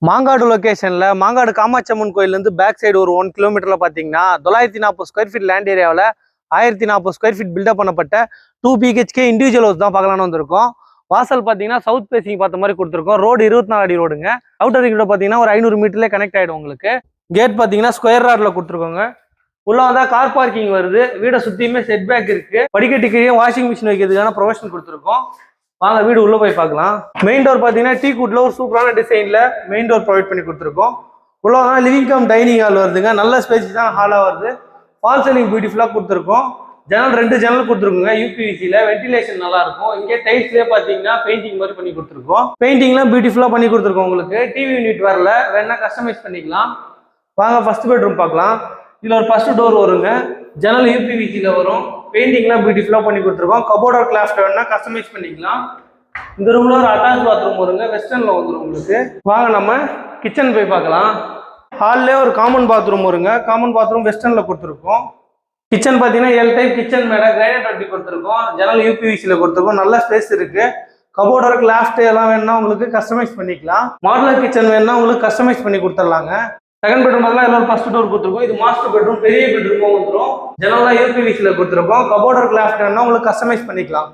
மாங்காடு லொகேஷன்ல மாங்காடு காமாட்சி அம்மன் கோயிலேருந்து back side ஒரு 1 கிலோமீட்டர்ல பார்த்தீங்கன்னா 940 ஸ்கொயர் ஃபீட் லேண்ட் ஏரியாவில் 1040 ஸ்கொயர் ஃபீட் பில்டப் பண்ணப்பட்ட 2 BHK இண்டிவிஜுவல் ஹவுஸ் தான் பார்க்கலான்னு வந்திருக்கோம். வாசல் பார்த்தீங்கன்னா சவுத் பேசிங் பார்த்த மாதிரி கொடுத்துருக்கோம். ரோடு 24 அடி ரோடுங்க. அவுட்டர் ரிங் ரோடு பார்த்தீங்கன்னா ஒரு 500 மீட்டர்லேயே கனெக்ட் ஆகிடும் உங்களுக்கு. கேட் பார்த்தீங்கன்னா ஸ்கொயர் ராட்ல கொடுத்துருக்கோங்க. உள்ள வந்தால் கார் பார்க்கிங் வருது. வீடை சுற்றியுமே செட் பேக் இருக்கு. படிக்கட்டுக்கு வாஷிங் மிஷின் வைக்கிறதுக்கான ப்ரொவிஷன் கொடுத்துருக்கோம். வாங்க வீடு உள்ள போய் பார்க்கலாம். மெயின் டோர் பார்த்தீங்கன்னா டீ குட்ல ஒரு சூப்பரான டிசைன்ல மெயின் டோர் ப்ரொவைட் பண்ணி கொடுத்துருக்கோம். உள்ள லிவிங் கம் டைனிங் ஹால் வருதுங்க. நல்ல ஸ்பேஸ் தான் ஹாலா வருது. ஃபால் சீலிங் பியூட்டிஃபுல்லா கொடுத்துருக்கோம். ஜன்னல் 2 ஜன்னல் கொடுத்துருக்கோங்க. யூபிவிசில வென்டிலேஷன் நல்லா இருக்கும். இங்கே டைல்ஸ்லேயே பார்த்தீங்கன்னா பெயிண்டிங் மாதிரி பண்ணி கொடுத்துருக்கோம். பெயிண்டிங்லாம் பியூட்டிஃபுல்லா பண்ணி கொடுத்துருக்கோம். உங்களுக்கு டிவி யூனிட் வரல, வேணா கஸ்டமைஸ் பண்ணிக்கலாம். வாங்க ஃபர்ஸ்ட் பெட்ரூம் பார்க்கலாம். இதுல ஒரு ஃபர்ஸ்ட் டோர் வருங்க. ஜன்னல் யூபிவிசில வரும். பெயிண்டிங்லாம் பியூட்டிஃபுல்லா பண்ணி கொடுத்துருக்கோம். கபோர்ட் ஆர் கிளாஸ் வேணா கஸ்டமைஸ் பண்ணிக்கலாம். இந்த ரூம்ல ஒரு அட்டாச் பாத்ரூம் வருங்க. வெஸ்டர்ன்ல வந்துடும் உங்களுக்கு. வாங்க நம்ம கிச்சன் போய் பார்க்கலாம். ஹால்லே ஒரு காமன் பாத்ரூம் வருங்க. காமன் பாத்ரூம் வெஸ்டர்ன்ல கொடுத்துருக்கோம். கிச்சன் பார்த்தீங்கன்னா L டைப் கிச்சன் மேடை கிரைனைட் ஒட்டி கொடுத்துருக்கோம். ஜன்னல் யூபிவிசில கொடுத்துருக்கோம். நல்ல ஸ்பேஸ் இருக்கு. கபோர்ட் ஆர் கிளாஸ் எல்லாம் வேணா உங்களுக்கு கஸ்டமைஸ் பண்ணிக்கலாம். மாடுலர் கிச்சன் வேணா உங்களுக்கு கஸ்டமைஸ் பண்ணி கொடுத்துடலாங்க. செகண்ட் பெட்ரூம் எல்லாம் எல்லாரும் ஃபர்ஸ்ட் டோர் கொடுத்துருக்கோம். இது மாஸ்டர் பெட்ரூம், பெரிய பெட்ரூமும் வந்துடும். ஜன்னல்லாம் யூபிவிசில கொடுத்துருக்கோம். கபோர்ட் ஆர் கிளாஸ் வேணா உங்களுக்கு கஸ்டமைஸ் பண்ணிக்கலாம்.